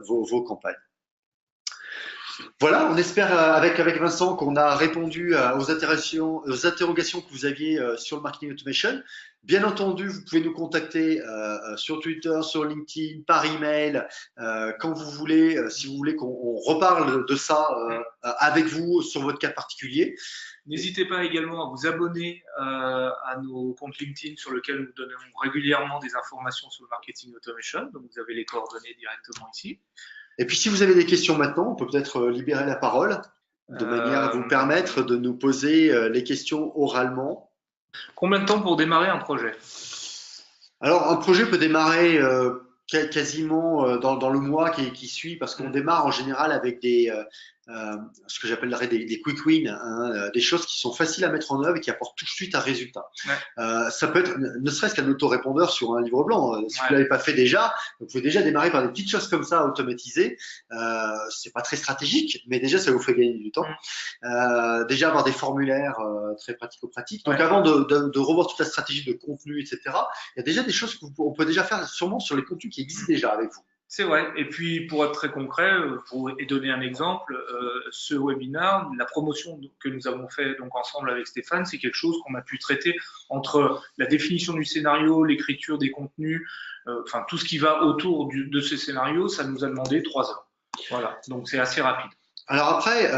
vos campagnes. Voilà, on espère avec Vincent qu'on a répondu aux interrogations que vous aviez sur le marketing automation. Bien entendu, vous pouvez nous contacter sur Twitter, sur LinkedIn, par email, quand vous voulez, si vous voulez qu'on reparle de ça avec vous sur votre cas particulier. N'hésitez pas également à vous abonner à nos comptes LinkedIn sur lesquels nous donnons régulièrement des informations sur le marketing automation. Donc, vous avez les coordonnées directement ici. Et puis, si vous avez des questions maintenant, on peut peut-être libérer la parole. De manière à vous permettre de nous poser les questions oralement. Combien de temps pour démarrer un projet? Alors, un projet peut démarrer quasiment dans le mois qui suit, parce qu'on démarre en général avec ce que j'appellerais des quick wins, hein, des choses qui sont faciles à mettre en œuvre et qui apportent tout de suite un résultat. Ouais. Ça peut être ne serait-ce qu'un autorépondeur sur un livre blanc. Si vous l'avez pas fait déjà, vous pouvez déjà démarrer par des petites choses comme ça, automatisées. C'est pas très stratégique, mais déjà ça vous fait gagner du temps. Déjà avoir des formulaires très pratico-pratiques. Donc avant de revoir toute la stratégie de contenu, etc., il y a déjà des choses qu'on peut déjà faire sûrement sur les contenus qui existent déjà avec vous. C'est vrai. Et puis, pour être très concret, pour donner un exemple, ce webinaire, la promotion que nous avons fait donc ensemble avec Stéphane, c'est quelque chose qu'on a pu traiter entre la définition du scénario, l'écriture des contenus, enfin tout ce qui va autour de ce scénario, ça nous a demandé 3 heures. Voilà. Donc c'est assez rapide. Alors après,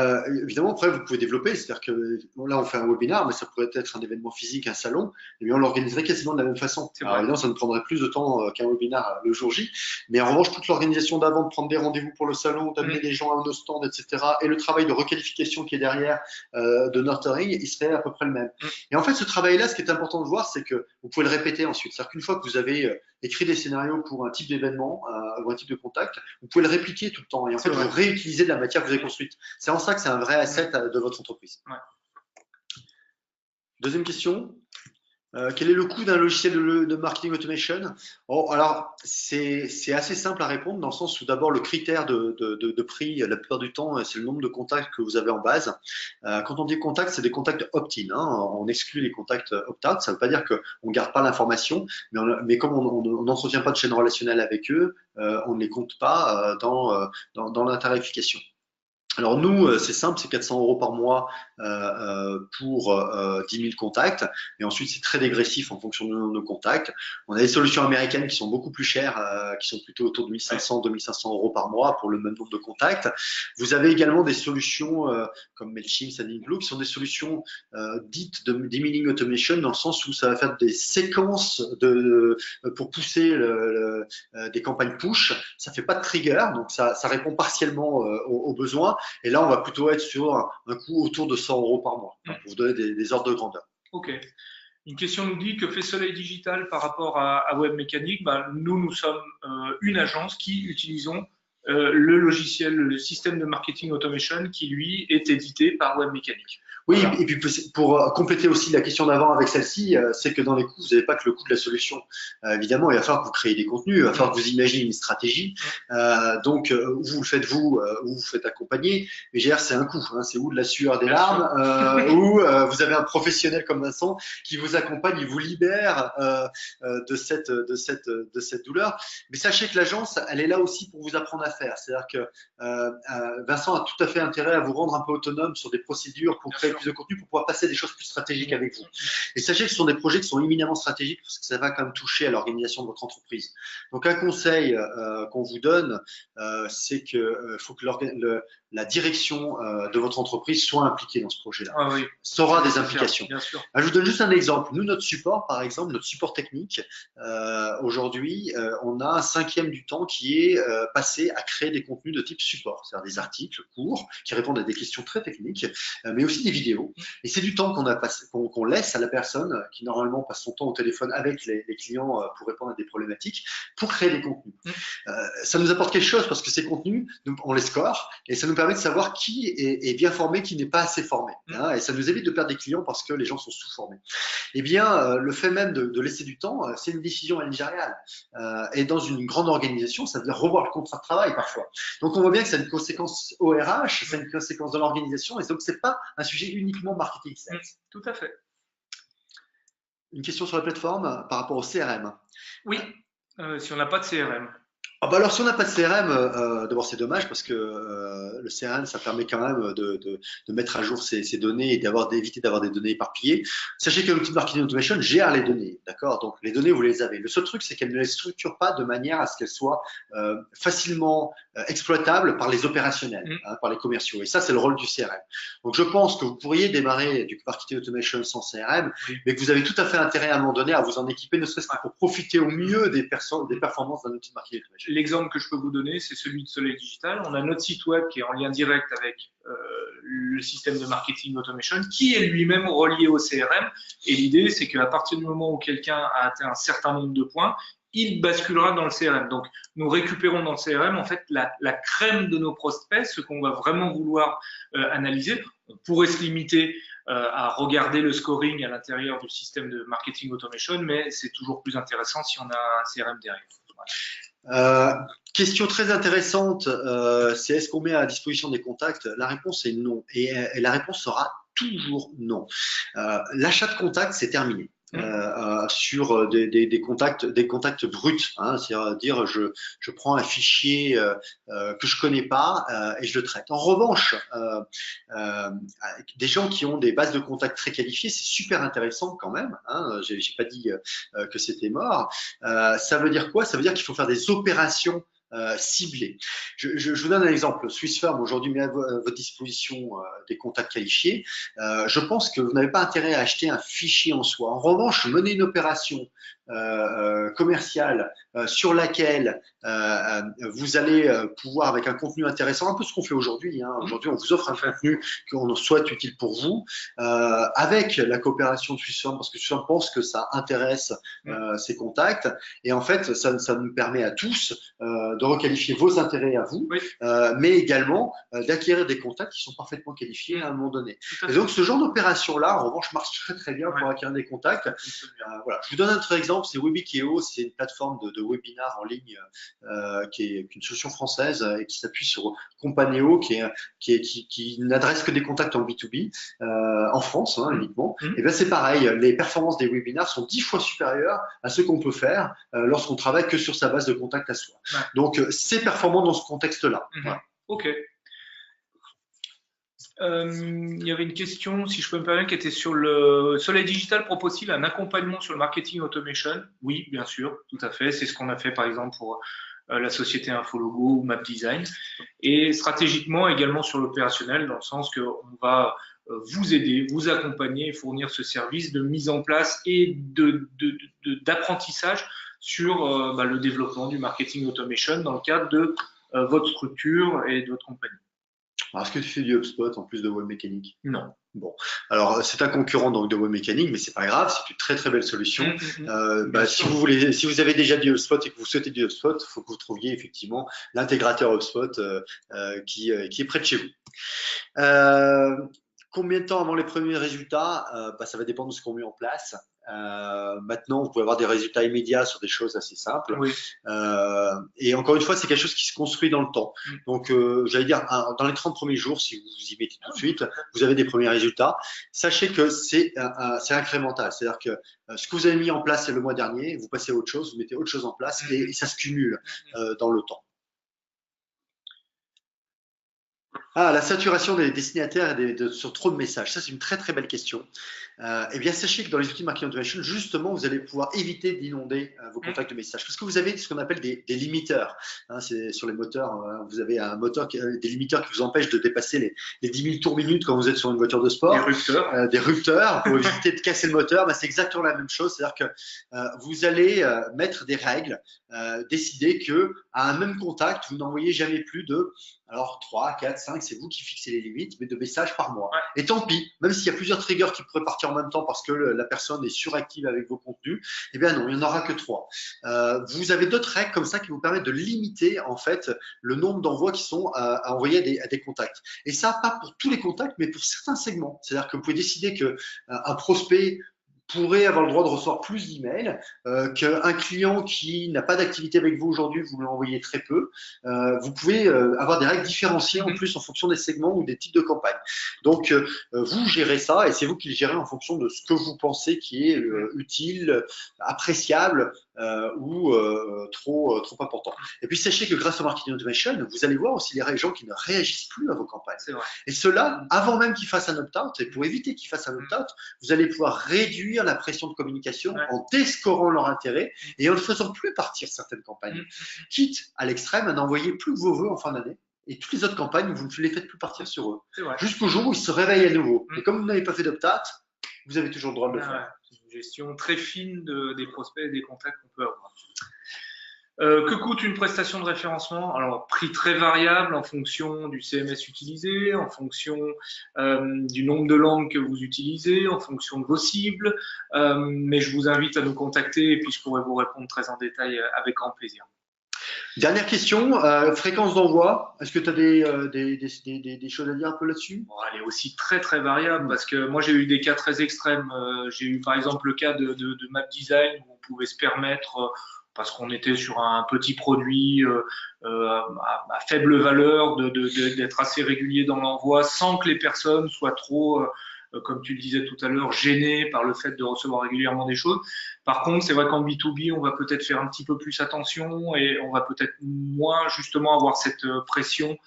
évidemment, après vous pouvez développer, c'est-à-dire que là on fait un webinaire, mais ça pourrait être un événement physique, un salon, et bien on l'organiserait quasiment de la même façon. Alors évidemment, ça nous prendrait plus de temps qu'un webinaire le jour J, mais en revanche, toute l'organisation d'avant, de prendre des rendez-vous pour le salon, d'amener des gens à nos stands, etc., et le travail de requalification qui est derrière, de nurturing, il serait à peu près le même. Et en fait, ce travail-là, ce qui est important de voir, c'est que vous pouvez le répéter ensuite. C'est-à-dire qu'une fois que vous avez écrit des scénarios pour un type d'événement ou un type de contact, vous pouvez le répliquer tout le temps. Et en fait, vous réutilisez de la matière que vous avez construite. C'est en ça que c'est un vrai asset de votre entreprise. Ouais. Deuxième question. Quel est le coût d'un logiciel de marketing automation? Alors, c'est assez simple à répondre dans le sens où d'abord le critère de prix, la plupart du temps, c'est le nombre de contacts que vous avez en base. Quand on dit contacts, c'est des contacts opt-in. Hein, on exclut les contacts opt-out. Ça ne veut pas dire qu'on ne garde pas l'information, mais comme on n'entretient pas de chaîne relationnelle avec eux, on ne les compte pas dans la tarification. Alors nous, c'est simple, c'est 400 € par mois pour 10 000 contacts. Et ensuite, c'est très dégressif en fonction de nos contacts. On a des solutions américaines qui sont beaucoup plus chères, qui sont plutôt autour de 1500, 2500 € par mois pour le même nombre de contacts. Vous avez également des solutions comme Mailchimp, Sendinblue, qui sont des solutions dites d'emailing automation, dans le sens où ça va faire des séquences pour pousser des campagnes push. Ça fait pas de trigger, donc ça répond partiellement aux besoins. Et là, on va plutôt être sur un coût autour de 100 € par mois, pour vous donner des ordres de grandeur. Ok. Une question nous dit que fait Soleil Digital par rapport à Webmécanique. Nous sommes une agence qui utilisons le logiciel, le système de marketing automation qui, lui, est édité par Webmécanique. Oui, voilà. Et puis pour compléter aussi la question d'avant avec celle-ci, c'est que dans les coûts, vous n'avez pas que le coût de la solution. Évidemment, il va falloir que vous créez des contenus, il va falloir que vous imaginez une stratégie. Donc, vous le faites vous, ou vous faites accompagner. Mais c'est un coût. Hein, c'est ou de la sueur, des larmes, ou vous avez un professionnel comme Vincent qui vous accompagne, il vous libère de cette douleur. Mais sachez que l'agence, elle est là aussi pour vous apprendre à faire. C'est-à-dire que Vincent a tout à fait intérêt à vous rendre un peu autonome sur des procédures pour créer plus de contenu, pour pouvoir passer à des choses plus stratégiques avec vous. Et sachez que ce sont des projets qui sont éminemment stratégiques parce que ça va quand même toucher à l'organisation de votre entreprise. Donc un conseil qu'on vous donne, c'est que faut que la direction de votre entreprise soit impliquée dans ce projet-là. Ah oui. Ça aura des implications. Bien sûr. Je vous donne juste un exemple. Nous, notre support, par exemple, notre support technique, aujourd'hui, on a un 5e du temps qui est passé à créer des contenus de type support, c'est-à-dire des articles courts qui répondent à des questions très techniques, mais aussi des vidéos. Et c'est du temps qu'on laisse à la personne qui normalement passe son temps au téléphone avec les clients pour répondre à des problématiques, pour créer des contenus. Ça nous apporte quelque chose parce que ces contenus, on les score et ça nous permet de savoir qui est bien formé, qui n'est pas assez formé. Hein, et ça nous évite de perdre des clients parce que les gens sont sous-formés. Eh bien, le fait même de laisser du temps, c'est une décision managériale. Et dans une grande organisation, ça veut dire revoir le contrat de travail parfois. Donc, on voit bien que ça a une conséquence au RH, ça a une conséquence dans l'organisation, et donc c'est pas un sujet uniquement marketing sales. Tout à fait. Une question sur la plateforme par rapport au CRM. Oui, si on n'a pas de CRM. Alors, si on n'a pas de CRM, d'abord c'est dommage parce que le CRM, ça permet quand même de mettre à jour ces données et d'éviter d'avoir des données éparpillées. Sachez que l'outil de marketing automation gère les données, d'accord? Donc les données, vous les avez. Le seul truc, c'est qu'elle ne les structure pas de manière à ce qu'elles soient facilement exploitables par les opérationnels, par les commerciaux. Et ça, c'est le rôle du CRM. Donc je pense que vous pourriez démarrer du marketing automation sans CRM, mais que vous avez tout à fait intérêt à un moment donné à vous en équiper, ne serait-ce que pour profiter au mieux des performances d'un outil de marketing automation. l'exemple que je peux vous donner, c'est celui de Soleil Digital. On a notre site web qui est en lien direct avec le système de marketing automation, qui est lui-même relié au CRM. Et l'idée, c'est qu'à partir du moment où quelqu'un a atteint un certain nombre de points, il basculera dans le CRM. Donc, nous récupérons dans le CRM, en fait, la crème de nos prospects, ce qu'on va vraiment vouloir analyser. On pourrait se limiter à regarder le scoring à l'intérieur du système de marketing automation, mais c'est toujours plus intéressant si on a un CRM derrière. Voilà. Question très intéressante, c'est est-ce qu'on met à disposition des contacts? La réponse est non, et la réponse sera toujours non. L'achat de contacts, c'est terminé. Sur des contacts bruts, hein, c'est-à-dire je prends un fichier que je connais pas et je le traite. En revanche, des gens qui ont des bases de contacts très qualifiées, c'est super intéressant quand même. Hein, j'ai pas dit que c'était mort. Ça veut dire quoi? Ça veut dire qu'il faut faire des opérations ciblés. Je vous donne un exemple. Swissfarm aujourd'hui met à votre disposition des contacts qualifiés. Je pense que vous n'avez pas intérêt à acheter un fichier en soi. En revanche, mener une opération commerciale sur laquelle vous allez pouvoir, avec un contenu intéressant, un peu ce qu'on fait aujourd'hui. Hein. Aujourd'hui, on vous offre un contenu qu'on souhaite utile pour vous, avec la coopération de Swissfarm, parce que Swissfarm pense que ça intéresse ces contacts. Et en fait, ça nous permet à tous de requalifier vos intérêts à vous, mais également d'acquérir des contacts qui sont parfaitement qualifiés à un moment donné. Et donc, ce genre d'opération-là, en revanche, marche très très bien pour acquérir des contacts. Voilà. Je vous donne un autre exemple, c'est Webikeo, c'est une plateforme de webinaire en ligne qui est une solution française et qui s'appuie sur Companeo, qui n'adresse que des contacts en B2B en France uniquement. Et bien c'est pareil, les performances des webinaires sont 10 fois supérieures à ce qu'on peut faire lorsqu'on travaille que sur sa base de contacts à soi. Donc c'est performant dans ce contexte-là. Voilà. Ok. Il y avait une question, si je peux me permettre, qui était sur le Soleil Digital propose-t-il un accompagnement sur le marketing automation? Oui, bien sûr, tout à fait. C'est ce qu'on a fait par exemple pour la société Infologo ou Map Design. Et stratégiquement également sur l'opérationnel, dans le sens qu'on va vous aider, vous accompagner et fournir ce service de mise en place et d'apprentissage sur le développement du marketing automation dans le cadre de votre structure et de votre compagnie. Alors, est-ce que tu fais du HubSpot en plus de Webmecanic? Non. Bon, alors c'est un concurrent donc de Webmecanic, mais c'est pas grave, c'est une très très belle solution. Si vous avez déjà du HubSpot et que vous souhaitez du HubSpot, il faut que vous trouviez effectivement l'intégrateur HubSpot qui est près de chez vous. Combien de temps avant les premiers résultats? Ça va dépendre de ce qu'on met en place. Maintenant, vous pouvez avoir des résultats immédiats sur des choses assez simples. Oui. Et encore une fois, c'est quelque chose qui se construit dans le temps. Donc, j'allais dire, dans les 30 premiers jours, si vous y mettez tout de suite, vous avez des premiers résultats. Sachez que c'est incrémental. C'est-à-dire que ce que vous avez mis en place le mois dernier, vous passez à autre chose, vous mettez autre chose en place et ça se cumule dans le temps. La saturation des destinataires sur trop de messages. Ça, c'est une très très belle question. Eh bien, sachez que dans les outils de marketing automation, justement, vous allez pouvoir éviter d'inonder vos contacts de messages. Parce que vous avez ce qu'on appelle des limiteurs. C'est sur les moteurs, vous avez un moteur, des limiteurs qui vous empêchent de dépasser les 10 000 tours minutes quand vous êtes sur une voiture de sport. Des rupteurs pour éviter de casser le moteur. C'est exactement la même chose. C'est-à-dire que vous allez mettre des règles, décider que à un même contact, vous n'envoyez jamais plus de 3, 4, 5, c'est vous qui fixez les limites, mais de messages par mois. Et tant pis, même s'il y a plusieurs triggers qui pourraient partir en même temps parce que la personne est suractive avec vos contenus, eh bien non, il n'y en aura que 3. Vous avez d'autres règles comme ça qui vous permettent de limiter en fait le nombre d'envois qui sont à envoyer à des contacts. Et ça, pas pour tous les contacts, mais pour certains segments. C'est-à-dire que vous pouvez décider qu'un prospect pourrait avoir le droit de recevoir plus d'emails, qu'un client qui n'a pas d'activité avec vous aujourd'hui, vous lui envoyez très peu. Vous pouvez avoir des règles différenciées en plus en fonction des segments ou des types de campagnes. Donc, vous gérez ça et c'est vous qui le gérez en fonction de ce que vous pensez qui est utile, appréciable ou trop important. Et puis, sachez que grâce au marketing automation, vous allez voir aussi les gens qui ne réagissent plus à vos campagnes. Et cela, avant même qu'ils fassent un opt-out, et pour éviter qu'ils fassent un opt-out, vous allez pouvoir réduire la pression de communication en déscorant leur intérêt et en ne faisant plus partir certaines campagnes. Quitte à l'extrême à n'envoyer plus que vos vœux en fin d'année et toutes les autres campagnes, vous ne les faites plus partir sur eux. Jusqu'au jour où ils se réveillent à nouveau. Et comme vous n'avez pas fait d'opt-out, vous avez toujours le droit de le faire. C'est une gestion très fine des prospects et des contacts qu'on peut avoir. Que coûte une prestation de référencement? Alors, prix très variable en fonction du CMS utilisé, en fonction du nombre de langues que vous utilisez, en fonction de vos cibles. Mais je vous invite à nous contacter et puis je pourrai vous répondre très en détail avec grand plaisir. Dernière question, fréquence d'envoi. Est-ce que tu as des choses à dire un peu là-dessus? Bon, elle est aussi très très variable parce que moi j'ai eu des cas très extrêmes. J'ai eu par exemple le cas de Map Design où on pouvait se permettre, parce qu'on était sur un petit produit à faible valeur, d'être assez régulier dans l'envoi sans que les personnes soient trop, comme tu le disais tout à l'heure, gênées par le fait de recevoir régulièrement des choses. Par contre, c'est vrai qu'en B2B, on va peut-être faire un petit peu plus attention et on va peut-être moins justement avoir cette pression.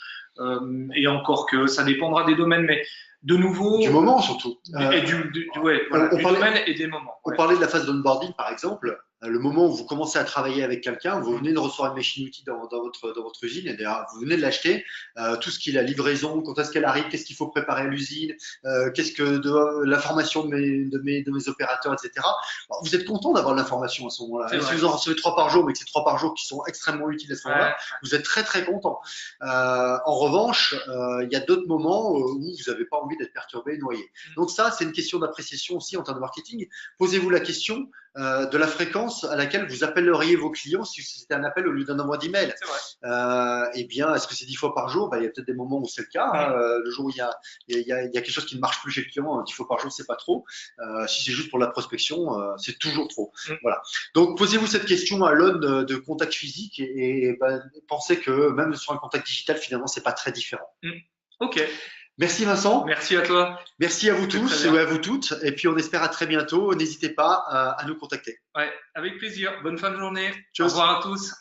Et encore que ça dépendra des domaines, mais de nouveau. Du moment surtout. Ouais, voilà, du domaine et des moments. On parlait de la phase d'onboarding par exemple. Le moment où vous commencez à travailler avec quelqu'un, vous venez de recevoir une machine-outil dans votre usine, et d'ailleurs, vous venez de l'acheter, tout ce qui est la livraison, quand est-ce qu'elle arrive, qu'est-ce qu'il faut préparer à l'usine, qu'est-ce que l'information de mes opérateurs, etc. Alors, vous êtes content d'avoir de l'information à ce moment-là. Si vous en recevez 3 par jour, mais que c'est 3 par jour qui sont extrêmement utiles à ce moment-là, vous êtes très très content. En revanche, il y a d'autres moments où vous n'avez pas envie d'être perturbé et noyé. Donc ça, c'est une question d'appréciation aussi en termes de marketing. Posez-vous la question de la fréquence à laquelle vous appelleriez vos clients si c'était un appel au lieu d'un envoi d'email. Eh bien, est-ce que c'est 10 fois par jour? Il y a peut-être des moments où c'est le cas. Le jour où il y a quelque chose qui ne marche plus chez le client, 10 fois par jour, c'est pas trop. Si c'est juste pour la prospection, c'est toujours trop. Voilà. Donc, posez-vous cette question à l'aune de contact physique et pensez que même sur un contact digital, finalement, c'est pas très différent. Ok. Merci Vincent. Merci à toi. Merci à vous tous et à vous toutes. Et puis on espère à très bientôt. N'hésitez pas à nous contacter. Ouais, avec plaisir. Bonne fin de journée. Tchuss. Au revoir à tous.